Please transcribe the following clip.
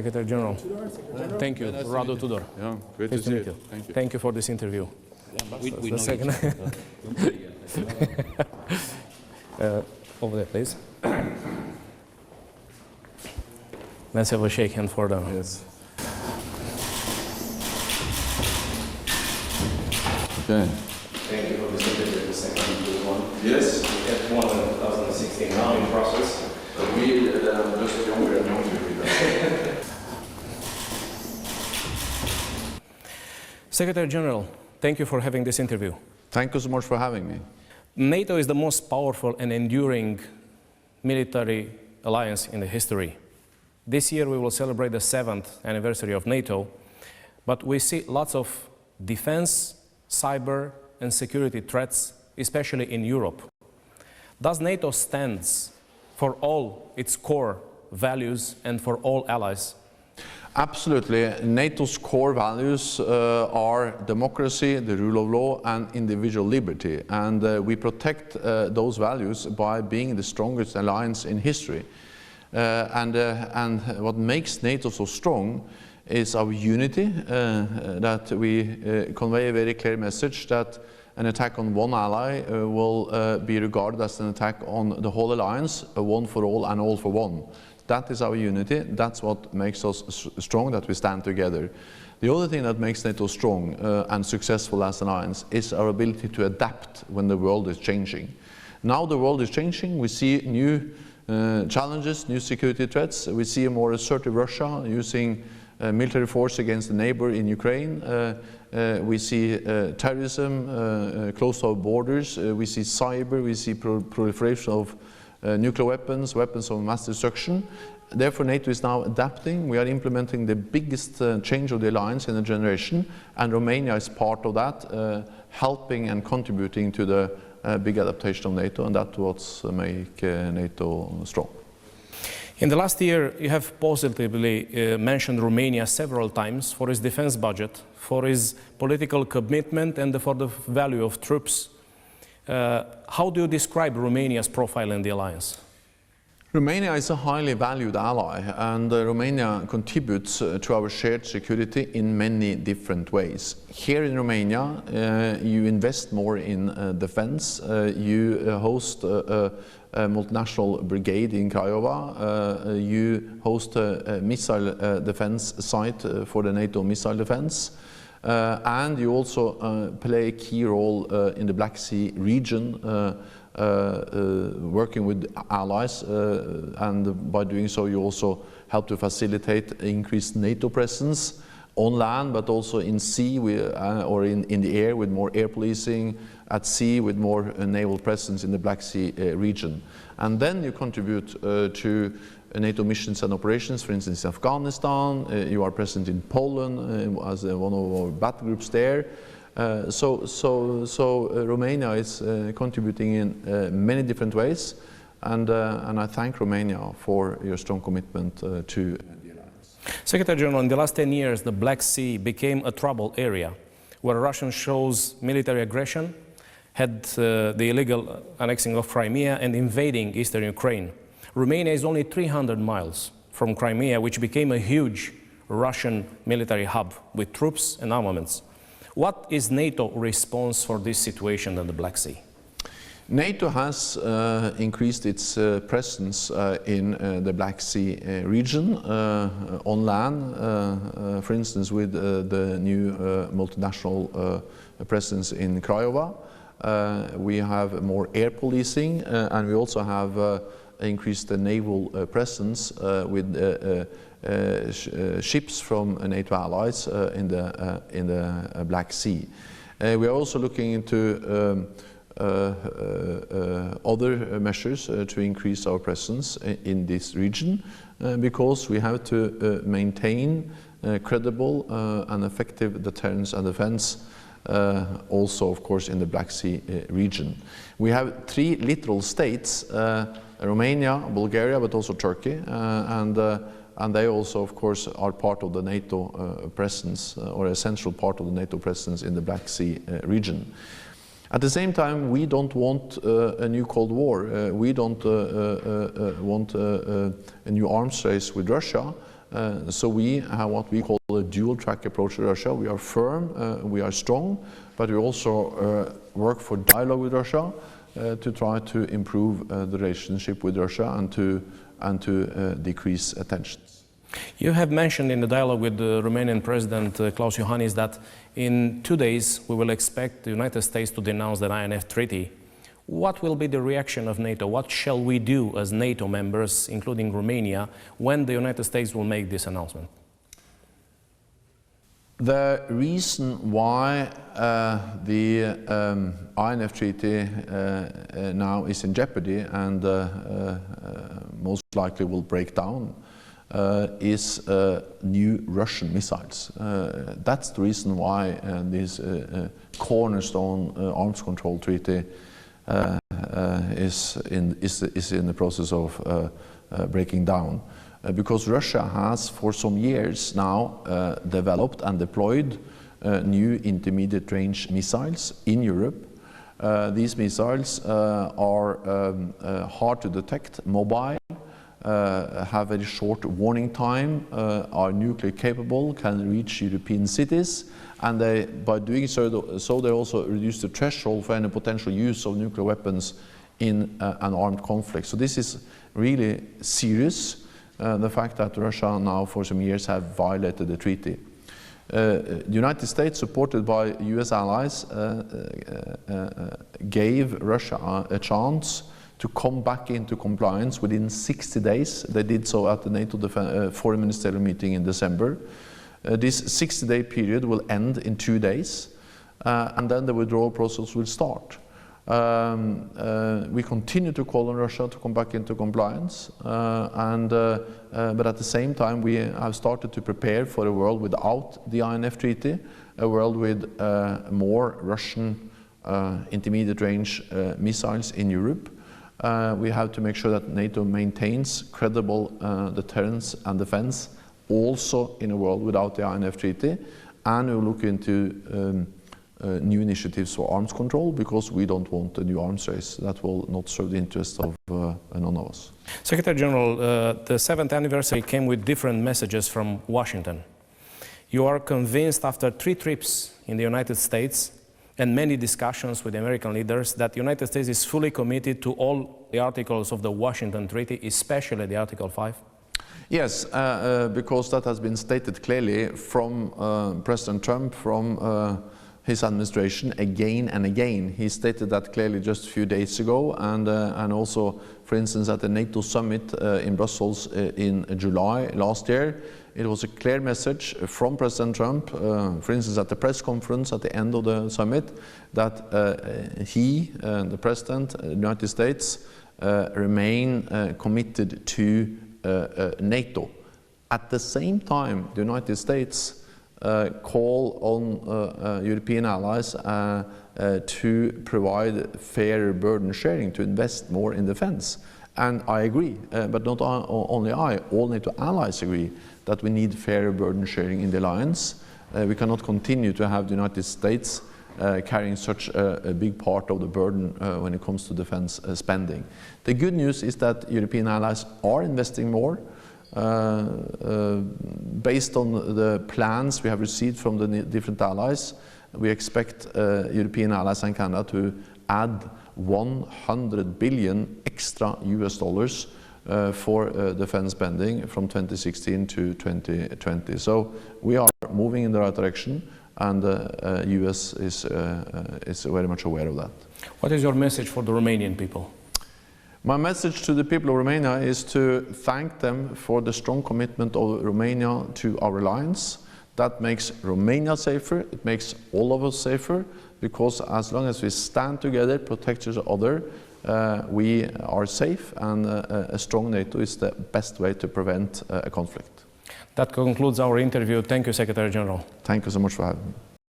Secretary General. Thank you, Radu Tudor. Yeah, great to see you. Thank you. Thank you for this interview. We The know second. Over there, please. Let's have a shake hand for them. Yes. Okay. Thank you for this interview, the second good one. Yes. We had one in 2016 now in process. We just younger and younger. Secretary General, thank you for having this interview. Thank you so much for having me. NATO is the most powerful and enduring military alliance in the history. This year we will celebrate the 7th anniversary of NATO, but we see lots of defense, cyber and security threats, especially in Europe. Does NATO stand for all its core values and for all allies? Absolutely. NATO's core values are democracy, the rule of law and individual liberty. And we protect those values by being the strongest alliance in history. And what makes NATO so strong is our unity, that we convey a very clear message that an attack on one ally will be regarded as an attack on the whole alliance, one for all and all for one. That is our unity. That's what makes us strong, that we stand together. The other thing that makes NATO strong and successful as an alliance is our ability to adapt when the world is changing. Now the world is changing. We see new challenges, new security threats. We see a more assertive Russia using military force against the neighbor in Ukraine. We see terrorism close to our borders. We see cyber. We see proliferation of nuclear weapons, weapons of mass destruction. Therefore, NATO is now adapting. We are implementing the biggest change of the alliance in a generation, and Romania is part of that, helping and contributing to the big adaptation of NATO, and that's what makes NATO strong. In the last year, you have positively mentioned Romania several times for its defense budget, for its political commitment, and for the value of troops. How do you describe Romania's profile in the alliance? Romania is a highly valued ally, and Romania contributes to our shared security in many different ways. Here in Romania, you invest more in defense. You host a multinational brigade in Craiova. You host a missile defense site for the NATO missile defense. And you also play a key role in the Black Sea region, working with allies, and by doing so you also help to facilitate increased NATO presence on land, but also in sea or in the air with more air policing, at sea with more naval presence in the Black Sea region. And then you contribute to NATO missions and operations, for instance, in Afghanistan. You are present in Poland as one of our battle groups there. So Romania is contributing in many different ways, and I thank Romania for your strong commitment to the alliance. Secretary General, in the last 10 years, the Black Sea became a troubled area where Russia shows military aggression, had the illegal annexing of Crimea and invading eastern Ukraine. Romania is only 300 miles from Crimea, which became a huge Russian military hub with troops and armaments. What is NATO's response for this situation in the Black Sea? NATO has increased its presence in the Black Sea region on land, for instance with the new multinational presence in Craiova. We have more air policing, and we also have increased the naval presence with ships from NATO allies in the Black Sea. We are also looking into other measures to increase our presence in this region, because we have to maintain credible and effective deterrence and defense, also of course in the Black Sea region. We have 3 littoral states, Romania, Bulgaria, but also Turkey, and they also of course are part of the NATO presence, or essential part of the NATO presence in the Black Sea region. At the same time, we don't want a new Cold War. We don't want a new arms race with Russia. So we have what we call a dual-track approach to Russia. We are firm, we are strong, but we also work for dialogue with Russia to try to improve the relationship with Russia and to decrease tensions. You have mentioned in the dialogue with the Romanian President Klaus Iohannis that in 2 days we will expect the United States to denounce the INF Treaty. What will be the reaction of NATO? What shall we do as NATO members, including Romania, when the United States will make this announcement? The reason why the INF Treaty now is in jeopardy and most likely will break down is new Russian missiles. That's the reason why this cornerstone arms control treaty is in the process of breaking down. Because Russia has for some years now developed and deployed new intermediate range missiles in Europe. These missiles are hard to detect, mobile, have very short warning time, are nuclear capable, can reach European cities, and by doing so they also reduce the threshold for any potential use of nuclear weapons in an armed conflict. So this is really serious, the fact that Russia now for some years have violated the treaty. The United States, supported by US allies, gave Russia a chance to come back into compliance within 60 days. They did so at the NATO Foreign Ministerial meeting in December. This 60-day period will end in 2 days, and then the withdrawal process will start. We continue to call on Russia to come back into compliance, but at the same time we have started to prepare for a world without the INF Treaty, a world with more Russian intermediate range missiles in Europe. We have to make sure that NATO maintains credible deterrence and defense also in a world without the INF Treaty, and we will look into new initiatives for arms control, because we don't want a new arms race. That will not serve the interests of none of us. Secretary General, the 7th anniversary came with different messages from Washington. You are convinced after 3 trips in the United States and many discussions with the American leaders that the United States is fully committed to all the articles of the Washington Treaty, especially the Article 5? Yes, because that has been stated clearly from President Trump, from his administration again and again. He stated that clearly just a few days ago, and also, for instance, at the NATO summit in Brussels in July last year. It was a clear message from President Trump, for instance, at the press conference at the end of the summit, that he, the President of the United States, remain committed to NATO. At the same time, the United States call on European allies to provide fair burden sharing, to invest more in defense. And I agree, but not only I, all NATO allies agree that we need fair burden sharing in the alliance. We cannot continue to have the United States carrying such a big part of the burden when it comes to defense spending. The good news is that European allies are investing more. Based on the plans we have received from the different allies, we expect European allies and Canada to add 100 billion extra US dollars for defense spending from 2016 to 2020. So we are moving in the right direction, and the US is very much aware of that. What is your message for the Romanian people? My message to the people of Romania is to thank them for the strong commitment of Romania to our alliance. That makes Romania safer, it makes all of us safer, because as long as we stand together, protect each other, we are safe, and a strong NATO is the best way to prevent a conflict. That concludes our interview. Thank you, Secretary General. Thank you so much for having me.